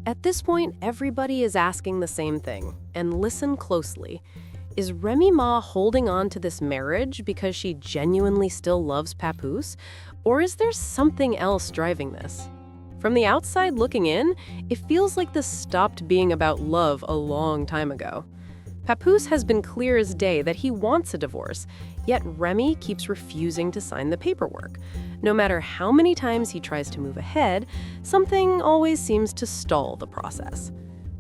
At this point, everybody is asking the same thing, and listen closely. Is Remy Ma holding on to this marriage because she genuinely still loves Papoose, or is there something else driving this? From the outside looking in, it feels like this stopped being about love a long time ago. Papoose has been clear as day that he wants a divorce, yet Remy keeps refusing to sign the paperwork. No matter how many times he tries to move ahead, something always seems to stall the process.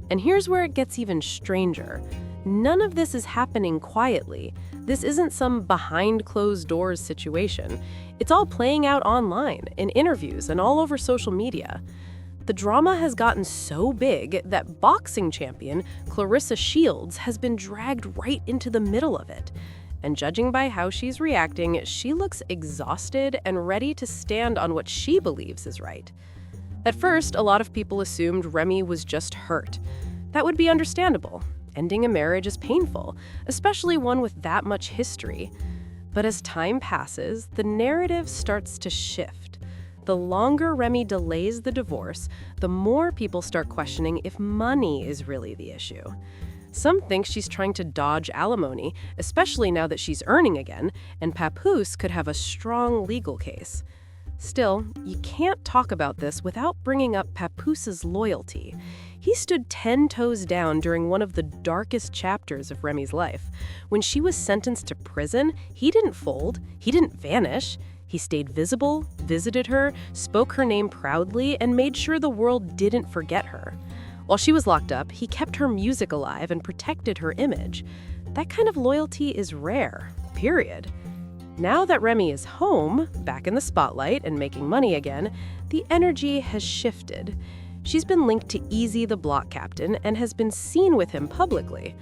And here's where it gets even stranger. None of this is happening quietly. This isn't some behind closed doors situation. It's all playing out online, in interviews, and all over social media. The drama has gotten so big that boxing champion Clarissa Shields has been dragged right into the middle of it. And judging by how she's reacting, she looks exhausted and ready to stand on what she believes is right. At first, a lot of people assumed Remy was just hurt. That would be understandable. Ending a marriage is painful, especially one with that much history. But as time passes, the narrative starts to shift. The longer Remy delays the divorce, the more people start questioning if money is really the issue. Some think she's trying to dodge alimony, especially now that she's earning again, and Papoose could have a strong legal case. Still, you can't talk about this without bringing up Papoose's loyalty. He stood 10 toes down during one of the darkest chapters of Remy's life. When she was sentenced to prison, he didn't fold, he didn't vanish. He stayed visible, visited her, spoke her name proudly, and made sure the world didn't forget her. While she was locked up, he kept her music alive and protected her image. That kind of loyalty is rare, period. Now that Remy is home, back in the spotlight and making money again, the energy has shifted. She's been linked to Easy the block captain and has been seen with him publicly.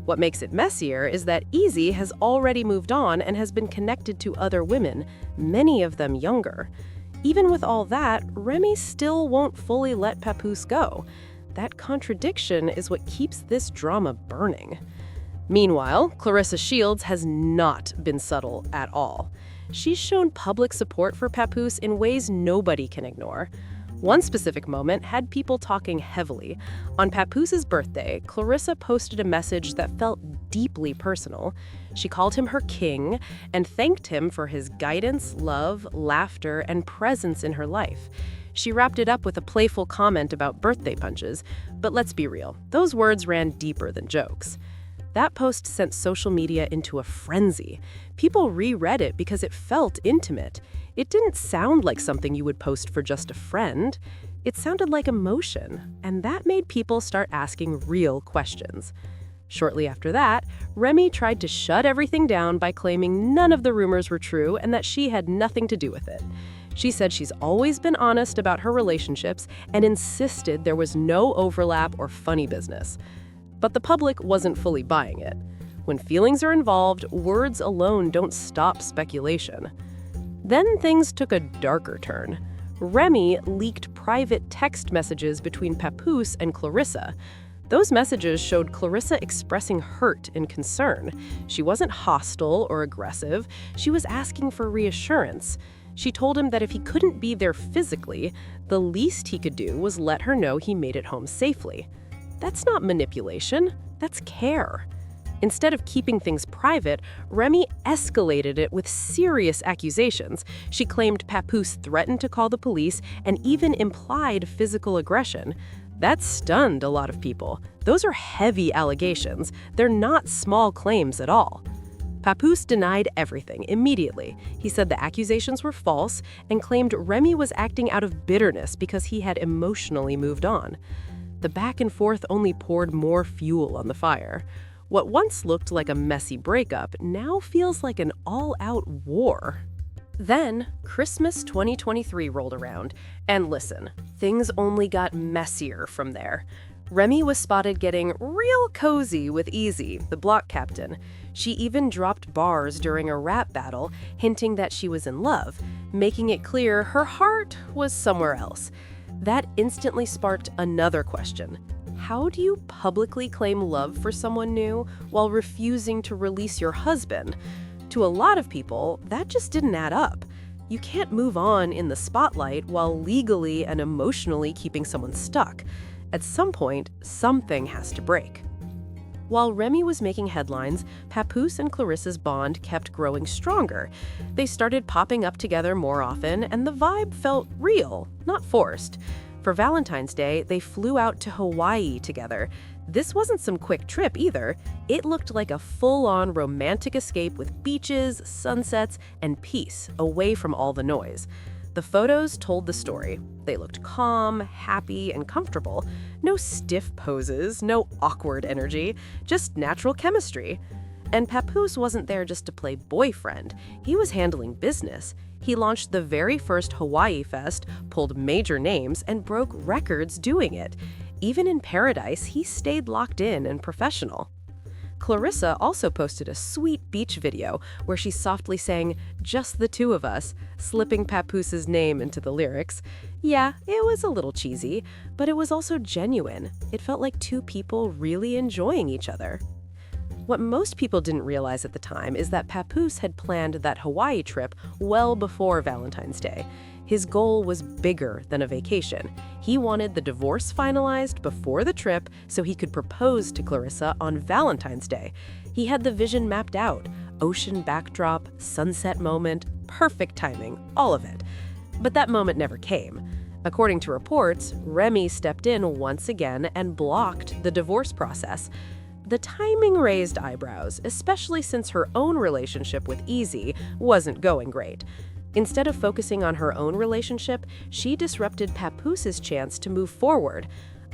What makes it messier is that Easy has already moved on and has been connected to other women, many of them younger. Even with all that, Remy still won't fully let Papoose go. That contradiction is what keeps this drama burning. Meanwhile, Clarissa Shields has not been subtle at all. She's shown public support for Papoose in ways nobody can ignore. One specific moment had people talking heavily. On Papoose's birthday, Clarissa posted a message that felt deeply personal. She called him her king and thanked him for his guidance, love, laughter, and presence in her life. She wrapped it up with a playful comment about birthday punches, but let's be real, those words ran deeper than jokes. That post sent social media into a frenzy. People reread it because it felt intimate. It didn't sound like something you would post for just a friend. It sounded like emotion, and that made people start asking real questions. Shortly after that, Remy tried to shut everything down by claiming none of the rumors were true and that she had nothing to do with it. She said she's always been honest about her relationships and insisted there was no overlap or funny business. But the public wasn't fully buying it. When feelings are involved, words alone don't stop speculation. Then things took a darker turn. Remy leaked private text messages between Papoose and Clarissa. Those messages showed Clarissa expressing hurt and concern. She wasn't hostile or aggressive. She was asking for reassurance. She told him that if he couldn't be there physically, the least he could do was let her know he made it home safely. That's not manipulation, that's care. Instead of keeping things private, Remy escalated it with serious accusations. She claimed Papoose threatened to call the police and even implied physical aggression. That stunned a lot of people. Those are heavy allegations. They're not small claims at all. Papoose denied everything immediately. He said the accusations were false and claimed Remy was acting out of bitterness because he had emotionally moved on. The back and forth only poured more fuel on the fire. What once looked like a messy breakup now feels like an all-out war. Then, Christmas 2023 rolled around, and listen, things only got messier from there. Remy was spotted getting real cozy with Easy, the block captain. She even dropped bars during a rap battle, hinting that she was in love, making it clear her heart was somewhere else. That instantly sparked another question. How do you publicly claim love for someone new while refusing to release your husband? To a lot of people, that just didn't add up. You can't move on in the spotlight while legally and emotionally keeping someone stuck. At some point, something has to break. While Remy was making headlines, Papoose and Clarissa's bond kept growing stronger. They started popping up together more often, and the vibe felt real, not forced. For Valentine's Day, they flew out to Hawaii together. This wasn't some quick trip either. It looked like a full-on romantic escape with beaches, sunsets, and peace away from all the noise. The photos told the story. They looked calm, happy, and comfortable. No stiff poses, no awkward energy, just natural chemistry. And Papoose wasn't there just to play boyfriend. He was handling business. He launched the very first Hawaii Fest, pulled major names, and broke records doing it. Even in paradise, he stayed locked in and professional. Clarissa also posted a sweet beach video where she softly sang, "Just the two of us," slipping Papoose's name into the lyrics. Yeah, it was a little cheesy, but it was also genuine. It felt like two people really enjoying each other. What most people didn't realize at the time is that Papoose had planned that Hawaii trip well before Valentine's Day. His goal was bigger than a vacation. He wanted the divorce finalized before the trip so he could propose to Clarissa on Valentine's Day. He had the vision mapped out: ocean backdrop, sunset moment, perfect timing, all of it. But that moment never came. According to reports, Remy stepped in once again and blocked the divorce process. The timing raised eyebrows, especially since her own relationship with Easy wasn't going great. Instead of focusing on her own relationship, she disrupted Papoose's chance to move forward.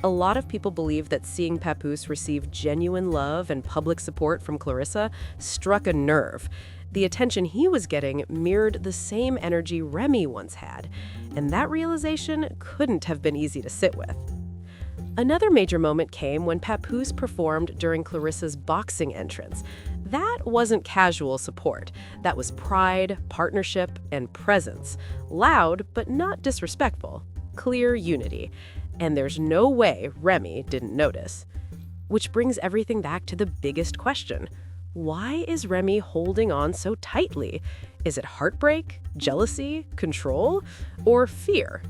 A lot of people believe that seeing Papoose receive genuine love and public support from Clarissa struck a nerve. The attention he was getting mirrored the same energy Remy once had, and that realization couldn't have been easy to sit with. Another major moment came when Papoose performed during Clarissa's boxing entrance. That wasn't casual support. That was pride, partnership, and presence. Loud, but not disrespectful. Clear unity. And there's no way Remy didn't notice. Which brings everything back to the biggest question. Why is Remy holding on so tightly? Is it heartbreak, jealousy, control, or fear?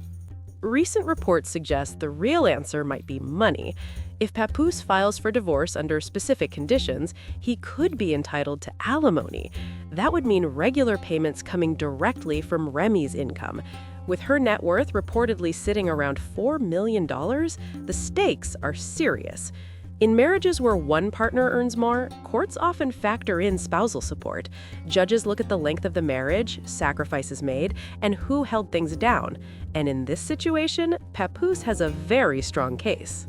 Recent reports suggest the real answer might be money. If Papoose files for divorce under specific conditions, he could be entitled to alimony. That would mean regular payments coming directly from Remy's income. With her net worth reportedly sitting around $4 million, the stakes are serious. In marriages where one partner earns more, courts often factor in spousal support. Judges look at the length of the marriage, sacrifices made, and who held things down. And in this situation, Papoose has a very strong case.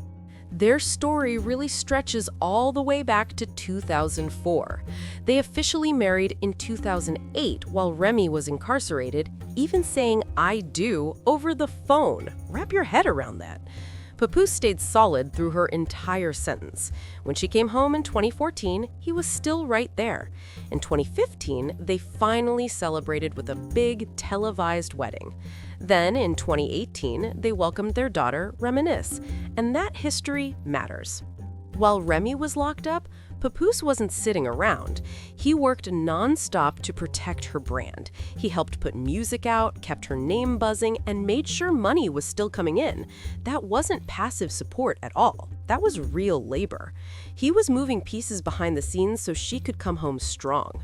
Their story really stretches all the way back to 2004. They officially married in 2008 while Remy was incarcerated, even saying "I do" over the phone. Wrap your head around that. Papoose stayed solid through her entire sentence. When she came home in 2014, he was still right there. In 2015, they finally celebrated with a big televised wedding. Then, in 2018, they welcomed their daughter, Reminisce, and that history matters. While Remy was locked up, Papoose wasn't sitting around. He worked non-stop to protect her brand. He helped put music out, kept her name buzzing, and made sure money was still coming in. That wasn't passive support at all. That was real labor. He was moving pieces behind the scenes so she could come home strong.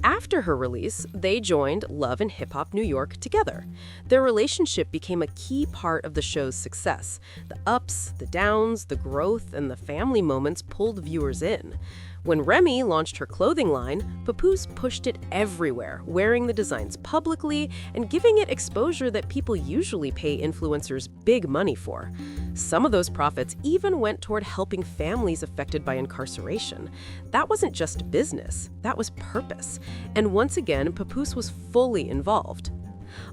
After her release, they joined Love and Hip Hop New York together. Their relationship became a key part of the show's success. The ups, the downs, the growth, and the family moments pulled viewers in. When Remy launched her clothing line, Papoose pushed it everywhere, wearing the designs publicly and giving it exposure that people usually pay influencers big money for. Some of those profits even went toward helping families affected by incarceration. That wasn't just business, that was purpose. And once again, Papoose was fully involved.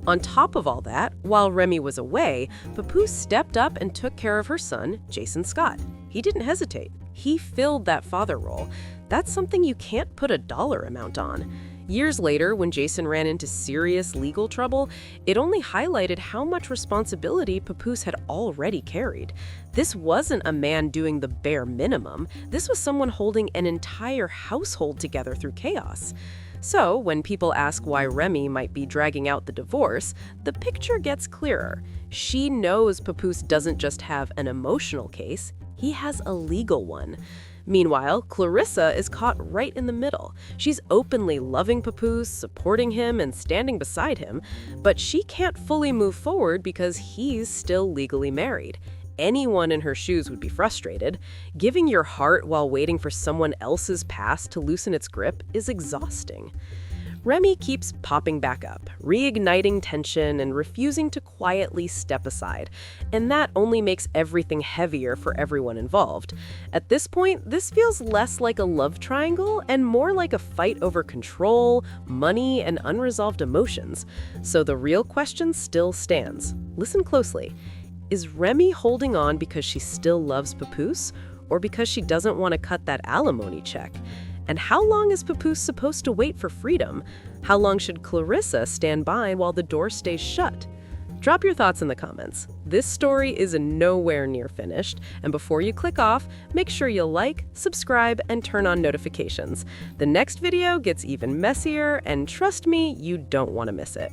On top of all that, while Remy was away, Papoose stepped up and took care of her son, Jason Scott. He didn't hesitate. He filled that father role. That's something you can't put a dollar amount on. Years later, when Jason ran into serious legal trouble, it only highlighted how much responsibility Papoose had already carried. This wasn't a man doing the bare minimum. This was someone holding an entire household together through chaos. So, when people ask why Remy might be dragging out the divorce, the picture gets clearer. She knows Papoose doesn't just have an emotional case, he has a legal one. Meanwhile, Clarissa is caught right in the middle. She's openly loving Papoose, supporting him, and standing beside him, but she can't fully move forward because he's still legally married. Anyone in her shoes would be frustrated. Giving your heart while waiting for someone else's past to loosen its grip is exhausting. Remy keeps popping back up, reigniting tension and refusing to quietly step aside, and that only makes everything heavier for everyone involved. At this point, this feels less like a love triangle and more like a fight over control, money, and unresolved emotions. So the real question still stands. Listen closely. Is Remy holding on because she still loves Papoose, or because she doesn't want to cut that alimony check? And how long is Papoose supposed to wait for freedom? How long should Clarissa stand by while the door stays shut? Drop your thoughts in the comments. This story is nowhere near finished, and before you click off, make sure you like, subscribe, and turn on notifications. The next video gets even messier, and trust me, you don't want to miss it.